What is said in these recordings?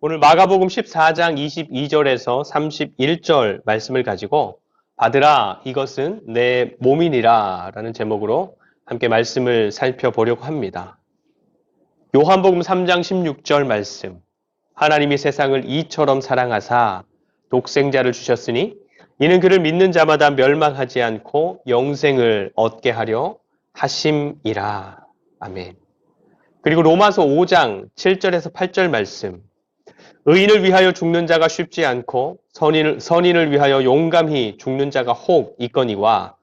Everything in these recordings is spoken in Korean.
오늘 마가복음 14장 22절에서 31절 말씀을 가지고 받으라 이것은 내 몸이니라 라는 제목으로 함께 말씀을 살펴보려고 합니다. 요한복음 3장 16절 말씀 하나님이 세상을 이처럼 사랑하사 독생자를 주셨으니 이는 그를 믿는 자마다 멸망하지 않고 영생을 얻게 하려 하심이라. 아멘. 그리고 로마서 5장 7절에서 8절 말씀 의인을 위하여 죽는 자가 쉽지 않고 선인을 위하여 용감히 죽는 자가 혹 있거니와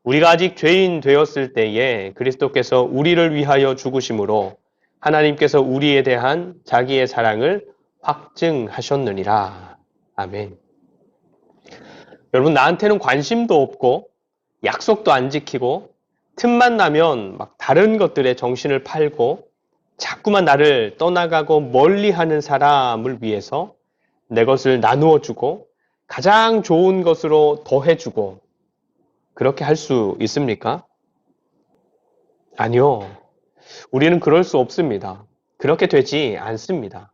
우리가 아직 죄인 되었을 때에 그리스도께서 우리를 위하여 죽으심으로 하나님께서 우리에 대한 자기의 사랑을 확증하셨느니라. 아멘. 여러분, 나한테는 관심도 없고 약속도 안 지키고 틈만 나면 막 다른 것들에 정신을 팔고 자꾸만 나를 떠나가고 멀리하는 사람을 위해서 내 것을 나누어 주고 가장 좋은 것으로 더해주고 그렇게 할 수 있습니까? 아니요. 우리는 그럴 수 없습니다. 그렇게 되지 않습니다.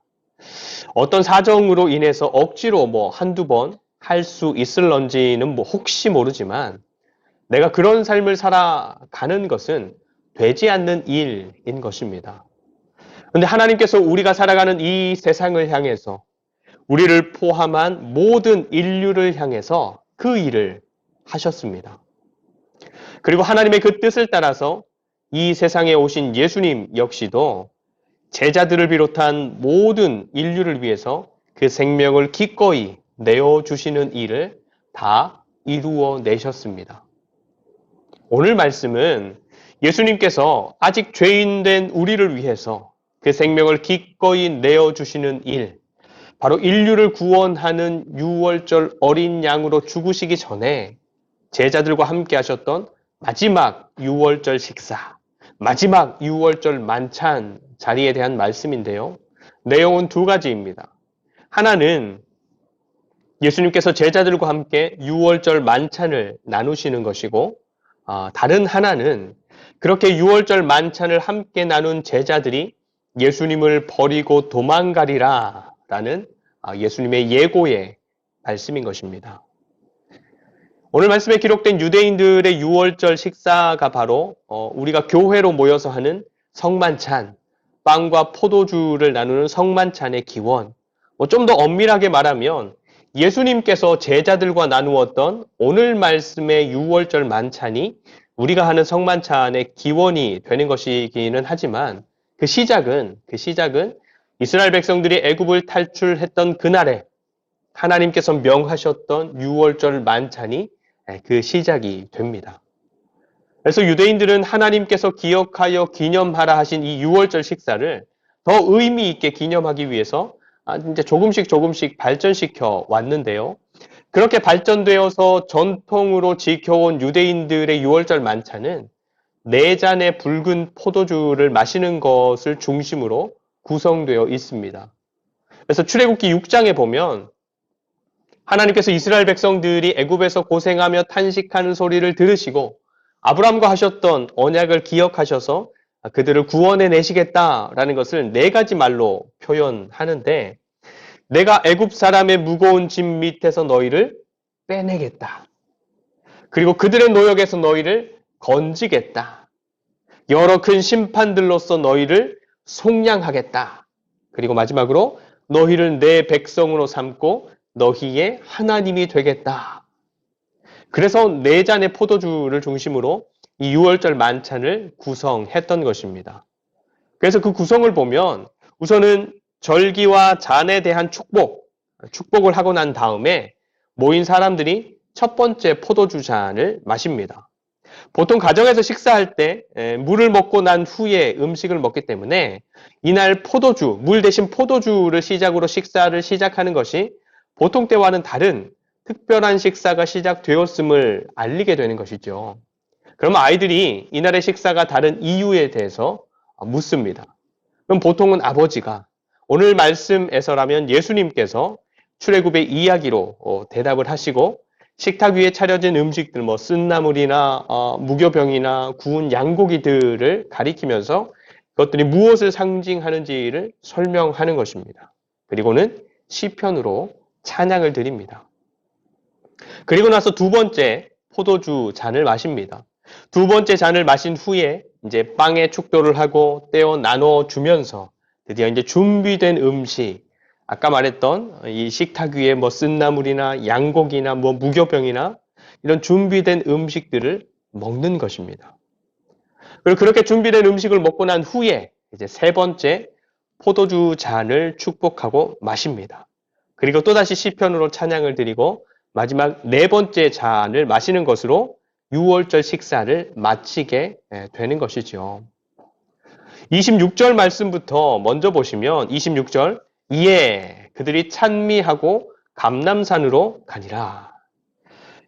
어떤 사정으로 인해서 억지로 한두 번 할 수 있을런지는 혹시 모르지만 내가 그런 삶을 살아가는 것은 되지 않는 일인 것입니다. 그런데 하나님께서 우리가 살아가는 이 세상을 향해서 우리를 포함한 모든 인류를 향해서 그 일을 하셨습니다. 그리고 하나님의 그 뜻을 따라서 이 세상에 오신 예수님 역시도 제자들을 비롯한 모든 인류를 위해서 그 생명을 기꺼이 내어주시는 일을 다 이루어 내셨습니다. 오늘 말씀은 예수님께서 아직 죄인된 우리를 위해서 그 생명을 기꺼이 내어주시는 일, 바로 인류를 구원하는 유월절 어린 양으로 죽으시기 전에 제자들과 함께 하셨던 마지막 유월절 식사, 마지막 유월절 만찬 자리에 대한 말씀인데요. 내용은 두 가지입니다. 하나는 예수님께서 제자들과 함께 유월절 만찬을 나누시는 것이고, 다른 하나는 그렇게 유월절 만찬을 함께 나눈 제자들이 예수님을 버리고 도망가리라 라는 예수님의 예고의 말씀인 것입니다. 오늘 말씀에 기록된 유대인들의 유월절 식사가 바로 우리가 교회로 모여서 하는 성만찬, 빵과 포도주를 나누는 성만찬의 기원, 좀 더 엄밀하게 말하면 예수님께서 제자들과 나누었던 오늘 말씀의 유월절 만찬이 우리가 하는 성만찬의 기원이 되는 것이기는 하지만 그 시작은 이스라엘 백성들이 애굽을 탈출했던 그날에 하나님께서 명하셨던 유월절 만찬이 그 시작이 됩니다. 그래서 유대인들은 하나님께서 기억하여 기념하라 하신 이 유월절 식사를 더 의미 있게 기념하기 위해서 이제 조금씩 발전시켜 왔는데요. 그렇게 발전되어서 전통으로 지켜온 유대인들의 유월절 만찬은 4잔의 붉은 포도주를 마시는 것을 중심으로 구성되어 있습니다. 그래서 출애굽기 6장에 보면 하나님께서 이스라엘 백성들이 애굽에서 고생하며 탄식하는 소리를 들으시고 아브라함과 하셨던 언약을 기억하셔서 그들을 구원해 내시겠다라는 것을 4가지 말로 표현하는데, 내가 애굽 사람의 무거운 짐 밑에서 너희를 빼내겠다. 그리고 그들의 노역에서 너희를 건지겠다. 여러 큰 심판들로서 너희를 속량하겠다. 그리고 마지막으로 너희를 내 백성으로 삼고 너희의 하나님이 되겠다. 그래서 4잔의 포도주를 중심으로 이 유월절 만찬을 구성했던 것입니다. 그래서 그 구성을 보면 우선은 절기와 잔에 대한 축복을 하고 난 다음에 모인 사람들이 첫 번째 포도주 잔을 마십니다. 보통 가정에서 식사할 때 물을 먹고 난 후에 음식을 먹기 때문에 이날 물 대신 포도주를 시작으로 식사를 시작하는 것이 보통 때와는 다른 특별한 식사가 시작되었음을 알리게 되는 것이죠. 그러면 아이들이 이날의 식사가 다른 이유에 대해서 묻습니다. 그럼 보통은 아버지가, 오늘 말씀에서라면 예수님께서 출애굽의 이야기로 대답을 하시고 식탁 위에 차려진 음식들, 쓴나물이나 무교병이나 구운 양고기들을 가리키면서 그것들이 무엇을 상징하는지를 설명하는 것입니다. 그리고는 시편으로 찬양을 드립니다. 그리고 나서 두 번째 포도주 잔을 마십니다. 두 번째 잔을 마신 후에 이제 빵에 축도를 하고 떼어 나눠 주면서 드디어 이제 준비된 음식, 아까 말했던 이 식탁 위에 뭐 쓴나물이나 양고기나 뭐 무교병이나 이런 준비된 음식들을 먹는 것입니다. 그리고 그렇게 준비된 음식을 먹고 난 후에 이제 세 번째 포도주 잔을 축복하고 마십니다. 그리고 또다시 시편으로 찬양을 드리고 마지막 네 번째 잔을 마시는 것으로 6월절 식사를 마치게 되는 것이죠. 26절 말씀부터 먼저 보시면 26절 이에 그들이 찬미하고 감람산으로 가니라.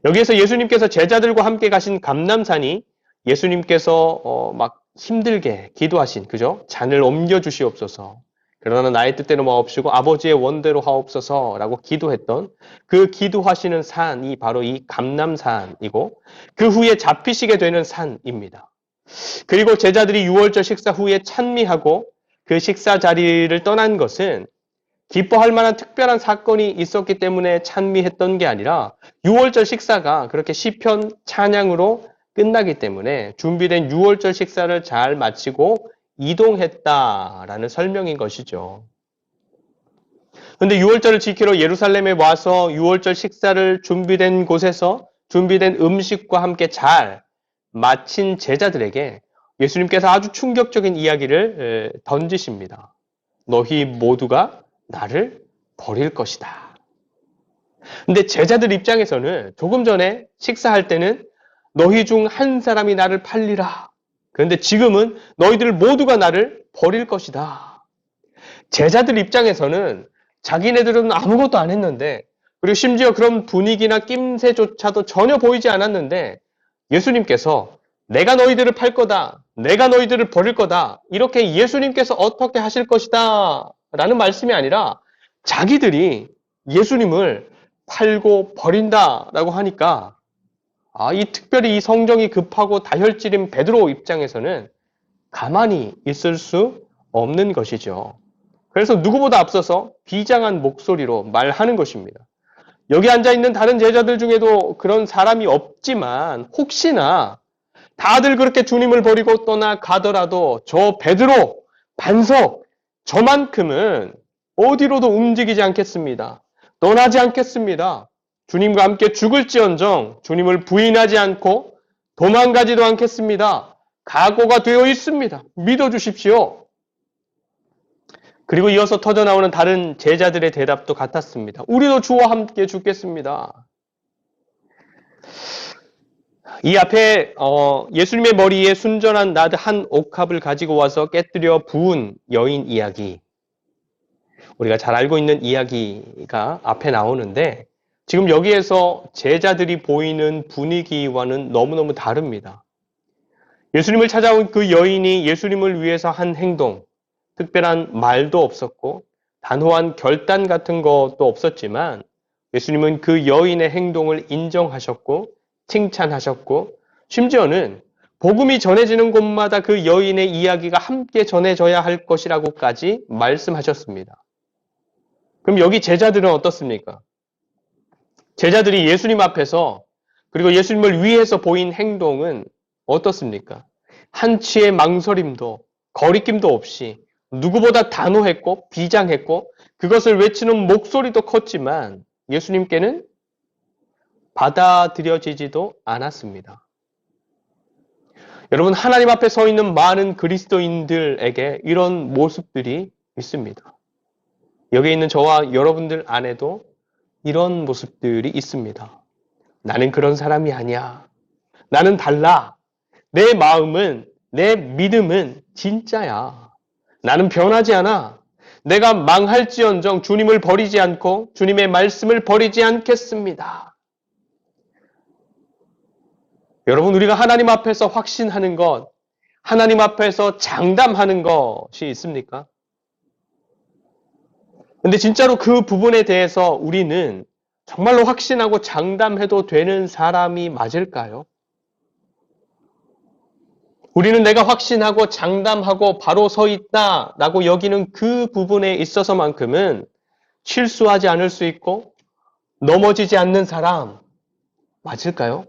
여기에서 예수님께서 제자들과 함께 가신 감람산이 예수님께서 막 힘들게 기도하신 그죠? 잔을 옮겨 주시옵소서. 그러나 나의 뜻대로 마옵시고 아버지의 원대로 하옵소서라고 기도했던 그 기도하시는 산이 바로 이 감람산이고 그 후에 잡히시게 되는 산입니다. 그리고 제자들이 6월절 식사 후에 찬미하고 그 식사 자리를 떠난 것은 기뻐할 만한 특별한 사건이 있었기 때문에 찬미했던 게 아니라 6월절 식사가 그렇게 시편 찬양으로 끝나기 때문에 준비된 6월절 식사를 잘 마치고 이동했다라는 설명인 것이죠. 그런데 6월절을 지키러 예루살렘에 와서 6월절 식사를 준비된 곳에서 준비된 음식과 함께 잘 마친 제자들에게 예수님께서 아주 충격적인 이야기를 던지십니다. 너희 모두가 나를 버릴 것이다. 근데 제자들 입장에서는 조금 전에 식사할 때는 너희 중 한 사람이 나를 팔리라. 그런데 지금은 너희들 모두가 나를 버릴 것이다. 제자들 입장에서는 자기네들은 아무것도 안 했는데 그리고 심지어 그런 분위기나 낌새조차도 전혀 보이지 않았는데 예수님께서 내가 너희들을 팔 거다. 내가 너희들을 버릴 거다. 이렇게 예수님께서 어떻게 하실 것이다. 라는 말씀이 아니라 자기들이 예수님을 팔고 버린다라고 하니까 이 특별히 이 성정이 급하고 다혈질인 베드로 입장에서는 가만히 있을 수 없는 것이죠. 그래서 누구보다 앞서서 비장한 목소리로 말하는 것입니다. 여기 앉아있는 다른 제자들 중에도 그런 사람이 없지만 혹시나 다들 그렇게 주님을 버리고 떠나가더라도 저 베드로, 반석, 저만큼은 어디로도 움직이지 않겠습니다. 떠나지 않겠습니다. 주님과 함께 죽을지언정 주님을 부인하지 않고 도망가지도 않겠습니다. 각오가 되어 있습니다. 믿어주십시오. 그리고 이어서 터져나오는 다른 제자들의 대답도 같았습니다. 우리도 주와 함께 죽겠습니다. 이 앞에 예수님의 머리에 순전한 나드 한 옥합을 가지고 와서 깨뜨려 부은 여인 이야기, 우리가 잘 알고 있는 이야기가 앞에 나오는데 지금 여기에서 제자들이 보이는 분위기와는 너무너무 다릅니다. 예수님을 찾아온 그 여인이 예수님을 위해서 한 행동, 특별한 말도 없었고 단호한 결단 같은 것도 없었지만 예수님은 그 여인의 행동을 인정하셨고 칭찬하셨고 심지어는 복음이 전해지는 곳마다 그 여인의 이야기가 함께 전해져야 할 것이라고까지 말씀하셨습니다. 그럼 여기 제자들은 어떻습니까? 제자들이 예수님 앞에서 그리고 예수님을 위해서 보인 행동은 어떻습니까? 한치의 망설임도 거리낌도 없이 누구보다 단호했고 비장했고 그것을 외치는 목소리도 컸지만 예수님께는 받아들여지지도 않았습니다. 여러분, 하나님 앞에 서 있는 많은 그리스도인들에게 이런 모습들이 있습니다. 여기 있는 저와 여러분들 안에도 이런 모습들이 있습니다. 나는 그런 사람이 아니야. 나는 달라. 내 마음은, 내 믿음은 진짜야. 나는 변하지 않아. 내가 망할지언정 주님을 버리지 않고 주님의 말씀을 버리지 않겠습니다. 여러분, 우리가 하나님 앞에서 확신하는 것, 하나님 앞에서 장담하는 것이 있습니까? 근데 진짜로 그 부분에 대해서 우리는 정말로 확신하고 장담해도 되는 사람이 맞을까요? 우리는 내가 확신하고 장담하고 바로 서 있다라고 여기는 그 부분에 있어서만큼은 실수하지 않을 수 있고 넘어지지 않는 사람 맞을까요?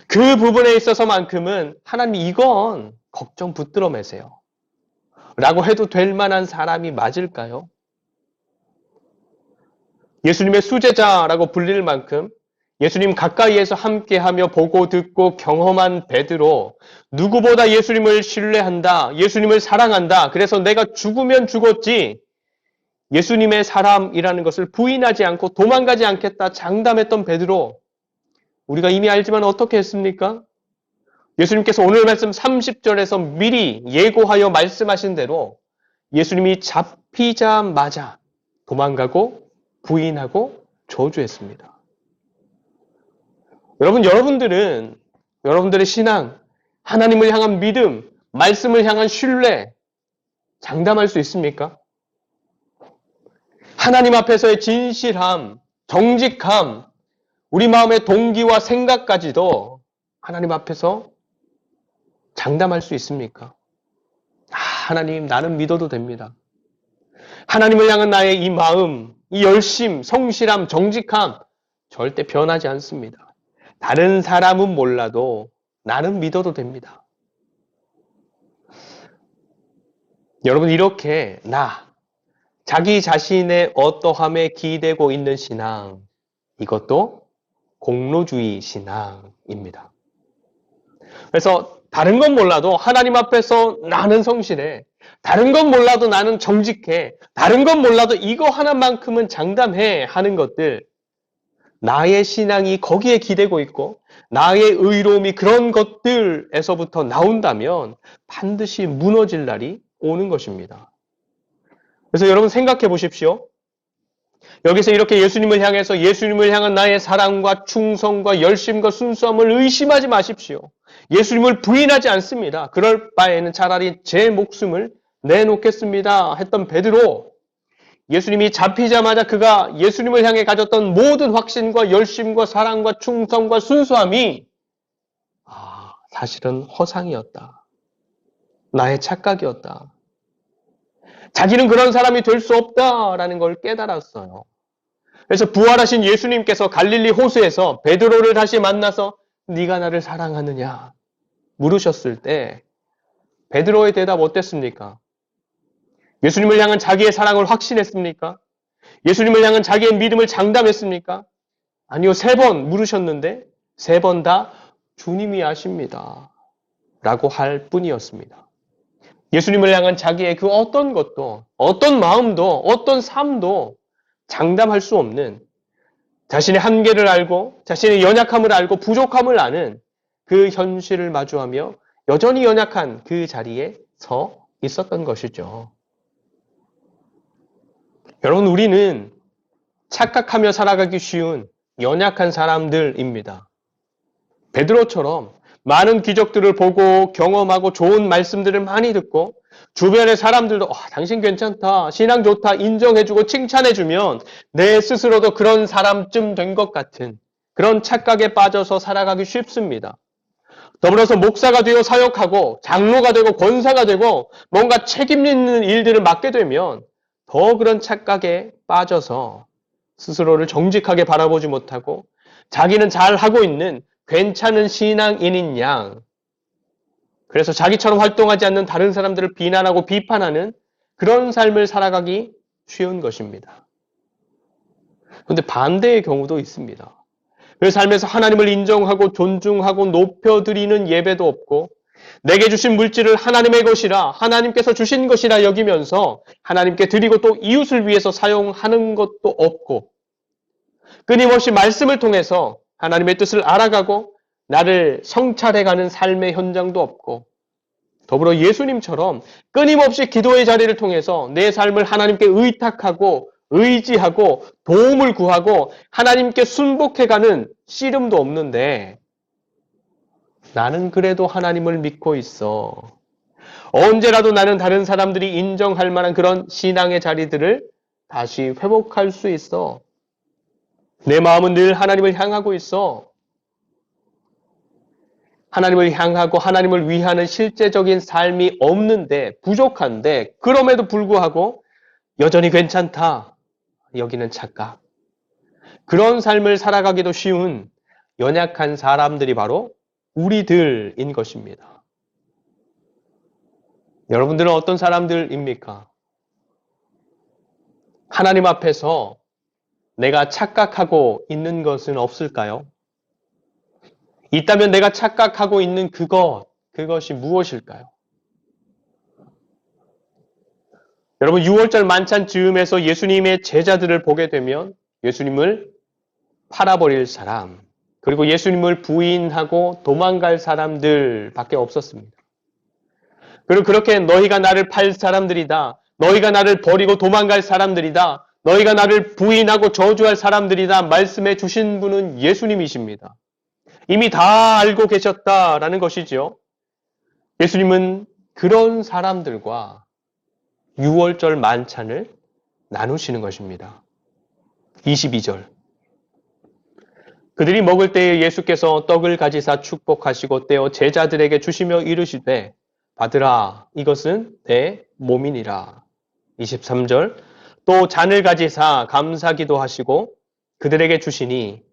그 부분에 있어서만큼은 하나님이 이건 걱정 붙들어 매세요 라고 해도 될 만한 사람이 맞을까요? 예수님의 수제자라고 불릴 만큼 예수님 가까이에서 함께하며 보고 듣고 경험한 베드로, 누구보다 예수님을 신뢰한다, 예수님을 사랑한다, 그래서 내가 죽으면 죽었지 예수님의 사람이라는 것을 부인하지 않고 도망가지 않겠다 장담했던 베드로, 우리가 이미 알지만 어떻게 했습니까? 예수님께서 오늘 말씀 30절에서 미리 예고하여 말씀하신 대로 예수님이 잡히자마자 도망가고 부인하고 저주했습니다. 여러분들은 여러분들의 신앙, 하나님을 향한 믿음, 말씀을 향한 신뢰 장담할 수 있습니까? 하나님 앞에서의 진실함, 정직함, 우리 마음의 동기와 생각까지도 하나님 앞에서 장담할 수 있습니까? 하나님, 나는 믿어도 됩니다. 하나님을 향한 나의 이 마음, 이 열심, 성실함, 정직함 절대 변하지 않습니다. 다른 사람은 몰라도 나는 믿어도 됩니다. 여러분, 이렇게 자기 자신의 어떠함에 기대고 있는 신앙, 이것도 공로주의 신앙입니다. 그래서 다른 건 몰라도 하나님 앞에서 나는 성실해, 다른 건 몰라도 나는 정직해, 다른 건 몰라도 이거 하나만큼은 장담해 하는 것들, 나의 신앙이 거기에 기대고 있고 나의 의로움이 그런 것들에서부터 나온다면 반드시 무너질 날이 오는 것입니다. 그래서 여러분 생각해 보십시오. 여기서 이렇게 예수님을 향해서 예수님을 향한 나의 사랑과 충성과 열심과 순수함을 의심하지 마십시오. 예수님을 부인하지 않습니다. 그럴 바에는 차라리 제 목숨을 내놓겠습니다 했던 베드로, 예수님이 잡히자마자 그가 예수님을 향해 가졌던 모든 확신과 열심과 사랑과 충성과 순수함이 사실은 허상이었다. 나의 착각이었다. 자기는 그런 사람이 될 수 없다라는 걸 깨달았어요. 그래서 부활하신 예수님께서 갈릴리 호수에서 베드로를 다시 만나서 네가 나를 사랑하느냐 물으셨을 때 베드로의 대답 어땠습니까? 예수님을 향한 자기의 사랑을 확신했습니까? 예수님을 향한 자기의 믿음을 장담했습니까? 아니요, 3번 물으셨는데 3번 다 주님이 아십니다 라고 할 뿐이었습니다. 예수님을 향한 자기의 그 어떤 것도, 어떤 마음도, 어떤 삶도 장담할 수 없는, 자신의 한계를 알고 자신의 연약함을 알고 부족함을 아는 그 현실을 마주하며 여전히 연약한 그 자리에 서 있었던 것이죠. 여러분, 우리는 착각하며 살아가기 쉬운 연약한 사람들입니다. 베드로처럼 많은 기적들을 보고 경험하고 좋은 말씀들을 많이 듣고 주변의 사람들도 당신 괜찮다, 신앙 좋다 인정해주고 칭찬해주면 내 스스로도 그런 사람쯤 된 것 같은 그런 착각에 빠져서 살아가기 쉽습니다. 더불어서 목사가 되어 사역하고 장로가 되고 권사가 되고 뭔가 책임 있는 일들을 맡게 되면 더 그런 착각에 빠져서 스스로를 정직하게 바라보지 못하고 자기는 잘하고 있는 괜찮은 신앙인인 양, 그래서 자기처럼 활동하지 않는 다른 사람들을 비난하고 비판하는 그런 삶을 살아가기 쉬운 것입니다. 그런데 반대의 경우도 있습니다. 그 삶에서 하나님을 인정하고 존중하고 높여드리는 예배도 없고 내게 주신 물질을 하나님의 것이라, 하나님께서 주신 것이라 여기면서 하나님께 드리고 또 이웃을 위해서 사용하는 것도 없고 끊임없이 말씀을 통해서 하나님의 뜻을 알아가고 나를 성찰해가는 삶의 현장도 없고 더불어 예수님처럼 끊임없이 기도의 자리를 통해서 내 삶을 하나님께 의탁하고 의지하고 도움을 구하고 하나님께 순복해가는 씨름도 없는데 나는 그래도 하나님을 믿고 있어. 언제라도 나는 다른 사람들이 인정할 만한 그런 신앙의 자리들을 다시 회복할 수 있어. 내 마음은 늘 하나님을 향하고 있어. 하나님을 향하고 하나님을 위하는 실제적인 삶이 없는데, 부족한데, 그럼에도 불구하고 여전히 괜찮다. 여기는 착각. 그런 삶을 살아가기도 쉬운 연약한 사람들이 바로 우리들인 것입니다. 여러분들은 어떤 사람들입니까? 하나님 앞에서 내가 착각하고 있는 것은 없을까요? 있다면 내가 착각하고 있는 그것이 무엇일까요? 여러분, 6월절 만찬 즈음에서 예수님의 제자들을 보게 되면 예수님을 팔아버릴 사람, 그리고 예수님을 부인하고 도망갈 사람들밖에 없었습니다. 그리고 그렇게 너희가 나를 팔 사람들이다. 너희가 나를 버리고 도망갈 사람들이다. 너희가 나를 부인하고 저주할 사람들이다. 말씀해 주신 분은 예수님이십니다. 이미 다 알고 계셨다라는 것이지요. 예수님은 그런 사람들과 6월절 만찬을 나누시는 것입니다. 22절. 그들이 먹을 때에 예수께서 떡을 가지사 축복하시고 떼어 제자들에게 주시며 이르시되 받으라 이것은 내 몸이니라. 23절. 또 잔을 가지사 감사기도 하시고 그들에게 주시니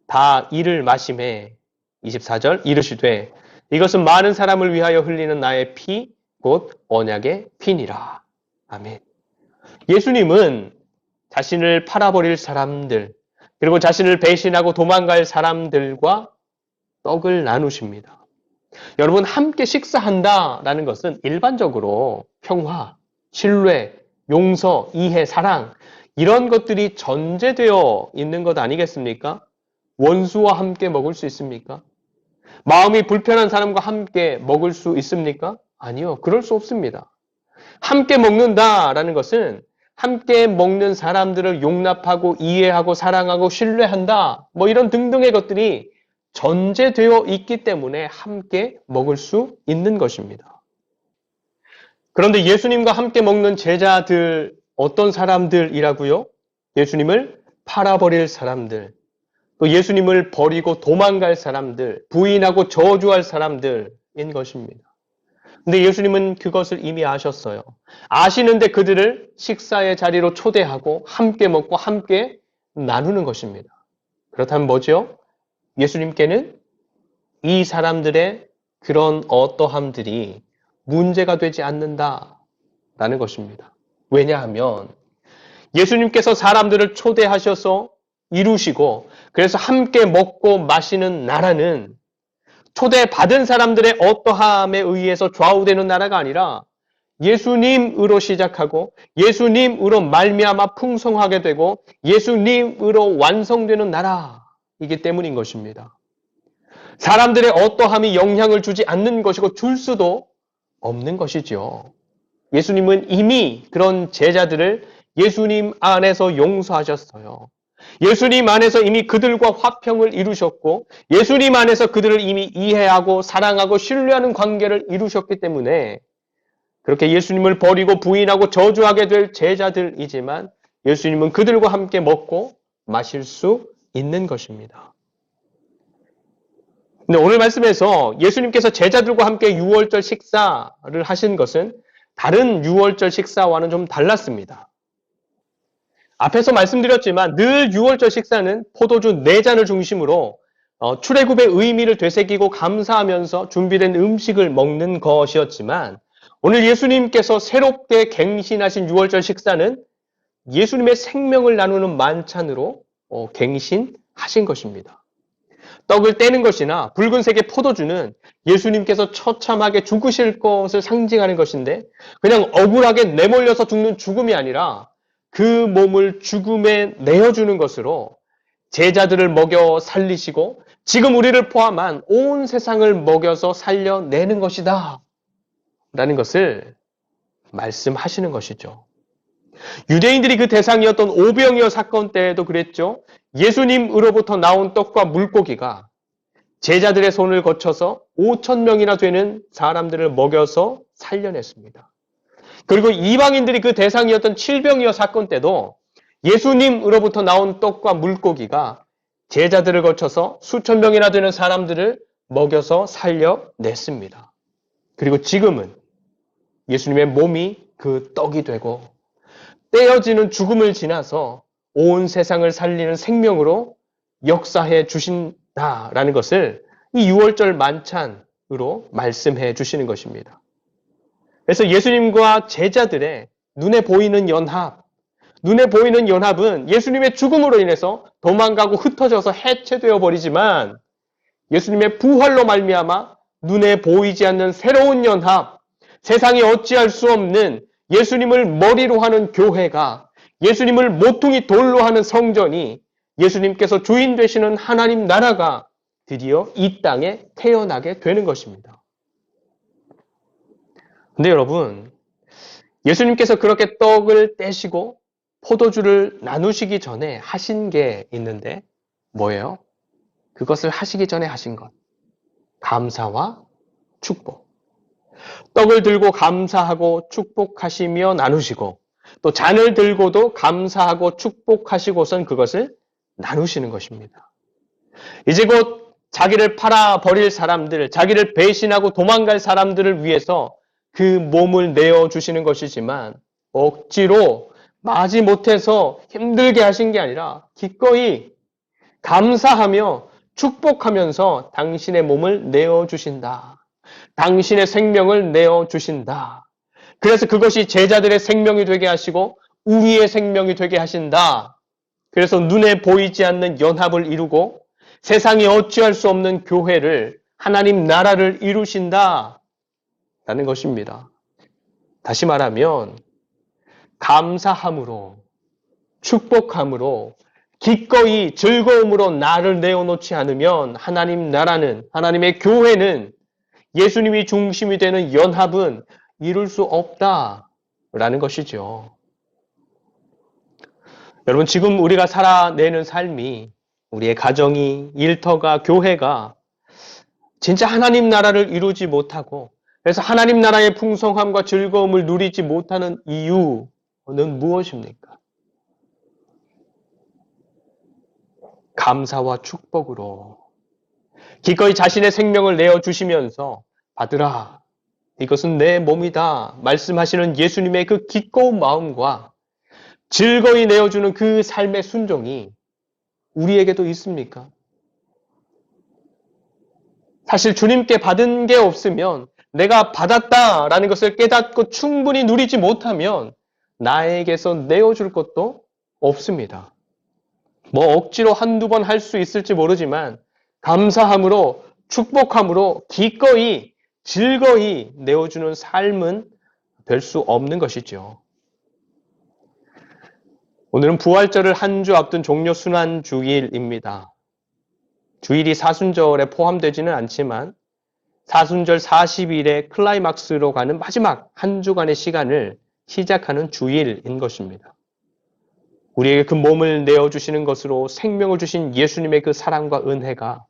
다 이를 마시매. 24절. 이르시되 이것은 많은 사람을 위하여 흘리는 나의 피 곧 언약의 피니라. 아멘. 예수님은 자신을 팔아버릴 사람들, 그리고 자신을 배신하고 도망갈 사람들과 떡을 나누십니다. 여러분, 함께 식사한다라는 것은 일반적으로 평화, 신뢰, 용서, 이해, 사랑 이런 것들이 전제되어 있는 것 아니겠습니까? 원수와 함께 먹을 수 있습니까? 마음이 불편한 사람과 함께 먹을 수 있습니까? 아니요, 그럴 수 없습니다. 함께 먹는다라는 것은 함께 먹는 사람들을 용납하고 이해하고 사랑하고 신뢰한다. 뭐 이런 등등의 것들이 전제되어 있기 때문에 함께 먹을 수 있는 것입니다. 그런데 예수님과 함께 먹는 제자들 어떤 사람들이라고요? 예수님을 팔아버릴 사람들, 또 예수님을 버리고 도망갈 사람들, 부인하고 저주할 사람들인 것입니다. 근데 예수님은 그것을 이미 아셨어요. 아시는데 그들을 식사의 자리로 초대하고 함께 먹고 함께 나누는 것입니다. 그렇다면 뭐죠? 예수님께는 이 사람들의 그런 어떠함들이 문제가 되지 않는다라는 것입니다. 왜냐하면 예수님께서 사람들을 초대하셔서 이루시고 그래서 함께 먹고 마시는 나라는 초대받은 사람들의 어떠함에 의해서 좌우되는 나라가 아니라 예수님으로 시작하고 예수님으로 말미암아 풍성하게 되고 예수님으로 완성되는 나라이기 때문인 것입니다. 사람들의 어떠함이 영향을 주지 않는 것이고 줄 수도 없는 것이죠. 예수님은 이미 그런 제자들을 예수님 안에서 용서하셨어요. 예수님 안에서 이미 그들과 화평을 이루셨고 예수님 안에서 그들을 이미 이해하고 사랑하고 신뢰하는 관계를 이루셨기 때문에 그렇게 예수님을 버리고 부인하고 저주하게 될 제자들이지만 예수님은 그들과 함께 먹고 마실 수 있는 것입니다. 근데 오늘 말씀에서 예수님께서 제자들과 함께 유월절 식사를 하신 것은 다른 유월절 식사와는 좀 달랐습니다. 앞에서 말씀드렸지만 늘 6월절 식사는 포도주 4잔을 중심으로 출애굽의 의미를 되새기고 감사하면서 준비된 음식을 먹는 것이었지만 오늘 예수님께서 새롭게 갱신하신 6월절 식사는 예수님의 생명을 나누는 만찬으로 갱신하신 것입니다. 떡을 떼는 것이나 붉은색의 포도주는 예수님께서 처참하게 죽으실 것을 상징하는 것인데 그냥 억울하게 내몰려서 죽는 죽음이 아니라 그 몸을 죽음에 내어주는 것으로 제자들을 먹여 살리시고 지금 우리를 포함한 온 세상을 먹여서 살려내는 것이다 라는 것을 말씀하시는 것이죠. 유대인들이 그 대상이었던 오병이어 사건 때에도 그랬죠. 예수님으로부터 나온 떡과 물고기가 제자들의 손을 거쳐서 5,000명이나 되는 사람들을 먹여서 살려냈습니다. 그리고 이방인들이 그 대상이었던 칠병이어 사건 때도 예수님으로부터 나온 떡과 물고기가 제자들을 거쳐서 수천 명이나 되는 사람들을 먹여서 살려냈습니다. 그리고 지금은 예수님의 몸이 그 떡이 되고 떼어지는 죽음을 지나서 온 세상을 살리는 생명으로 역사해 주신다라는 것을 이 6월절 만찬으로 말씀해 주시는 것입니다. 그래서 예수님과 제자들의 눈에 보이는 연합은 예수님의 죽음으로 인해서 도망가고 흩어져서 해체되어 버리지만 예수님의 부활로 말미암아 눈에 보이지 않는 새로운 연합, 세상이 어찌할 수 없는 예수님을 머리로 하는 교회가, 예수님을 모퉁이 돌로 하는 성전이, 예수님께서 주인 되시는 하나님 나라가 드디어 이 땅에 태어나게 되는 것입니다. 근데 여러분, 예수님께서 그렇게 떡을 떼시고 포도주를 나누시기 전에 하신 게 있는데 뭐예요? 그것을 하시기 전에 하신 것. 감사와 축복. 떡을 들고 감사하고 축복하시며 나누시고 또 잔을 들고도 감사하고 축복하시고선 그것을 나누시는 것입니다. 이제 곧 자기를 팔아 버릴 사람들, 자기를 배신하고 도망갈 사람들을 위해서 그 몸을 내어주시는 것이지만 억지로 마지 못해서 힘들게 하신 게 아니라 기꺼이 감사하며 축복하면서 당신의 몸을 내어주신다. 당신의 생명을 내어주신다. 그래서 그것이 제자들의 생명이 되게 하시고 우리의 생명이 되게 하신다. 그래서 눈에 보이지 않는 연합을 이루고 세상이 어찌할 수 없는 교회를, 하나님 나라를 이루신다. 라는 것입니다. 다시 말하면 감사함으로, 축복함으로, 기꺼이 즐거움으로 나를 내어놓지 않으면 하나님 나라는, 하나님의 교회는, 예수님이 중심이 되는 연합은 이룰 수 없다라는 것이죠. 여러분, 지금 우리가 살아내는 삶이, 우리의 가정이, 일터가, 교회가 진짜 하나님 나라를 이루지 못하고 그래서 하나님 나라의 풍성함과 즐거움을 누리지 못하는 이유는 무엇입니까? 감사와 축복으로 기꺼이 자신의 생명을 내어주시면서 받으라, 이것은 내 몸이다 말씀하시는 예수님의 그 기꺼운 마음과 즐거이 내어주는 그 삶의 순종이 우리에게도 있습니까? 사실 주님께 받은 게 없으면, 내가 받았다라는 것을 깨닫고 충분히 누리지 못하면 나에게서 내어줄 것도 없습니다. 뭐 억지로 한두 번 할 수 있을지 모르지만 감사함으로, 축복함으로 기꺼이 즐거이 내어주는 삶은 될 수 없는 것이죠. 오늘은 부활절을 한 주 앞둔 종료 순환 주일입니다. 주일이 사순절에 포함되지는 않지만 사순절 40일의 클라이막스로 가는 마지막 한 주간의 시간을 시작하는 주일인 것입니다. 우리에게 그 몸을 내어주시는 것으로 생명을 주신 예수님의 그 사랑과 은혜가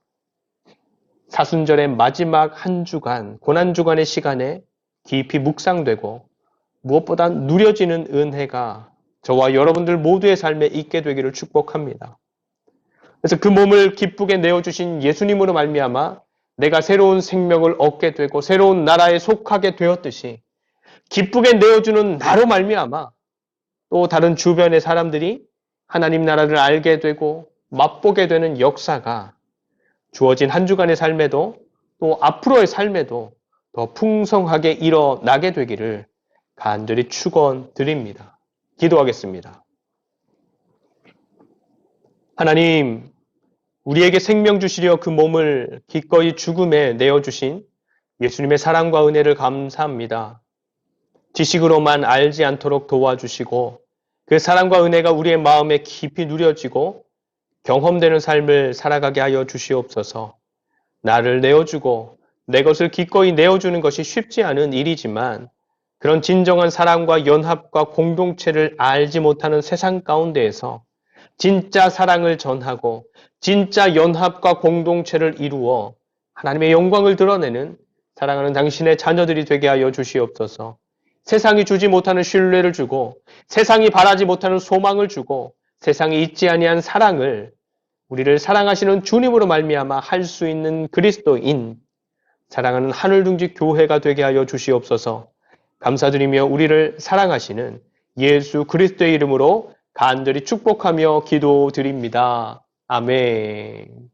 사순절의 마지막 한 주간, 고난주간의 시간에 깊이 묵상되고 무엇보다 누려지는 은혜가 저와 여러분들 모두의 삶에 있게 되기를 축복합니다. 그래서 그 몸을 기쁘게 내어주신 예수님으로 말미암아 내가 새로운 생명을 얻게 되고 새로운 나라에 속하게 되었듯이 기쁘게 내어주는 나로 말미암아 또 다른 주변의 사람들이 하나님 나라를 알게 되고 맛보게 되는 역사가 주어진 한 주간의 삶에도 또 앞으로의 삶에도 더 풍성하게 일어나게 되기를 간절히 축원드립니다. 기도하겠습니다. 하나님, 우리에게 생명 주시려 그 몸을 기꺼이 죽음에 내어주신 예수님의 사랑과 은혜를 감사합니다. 지식으로만 알지 않도록 도와주시고 그 사랑과 은혜가 우리의 마음에 깊이 누려지고 경험되는 삶을 살아가게 하여 주시옵소서. 나를 내어주고 내 것을 기꺼이 내어주는 것이 쉽지 않은 일이지만 그런 진정한 사랑과 연합과 공동체를 알지 못하는 세상 가운데에서 진짜 사랑을 전하고 진짜 연합과 공동체를 이루어 하나님의 영광을 드러내는 사랑하는 당신의 자녀들이 되게 하여 주시옵소서. 세상이 주지 못하는 신뢰를 주고 세상이 바라지 못하는 소망을 주고 세상이 잊지 아니한 사랑을 우리를 사랑하시는 주님으로 말미암아 할 수 있는 그리스도인, 사랑하는 하늘둥지 교회가 되게 하여 주시옵소서. 감사드리며 우리를 사랑하시는 예수 그리스도의 이름으로 간절히 축복하며 기도드립니다. 아멘.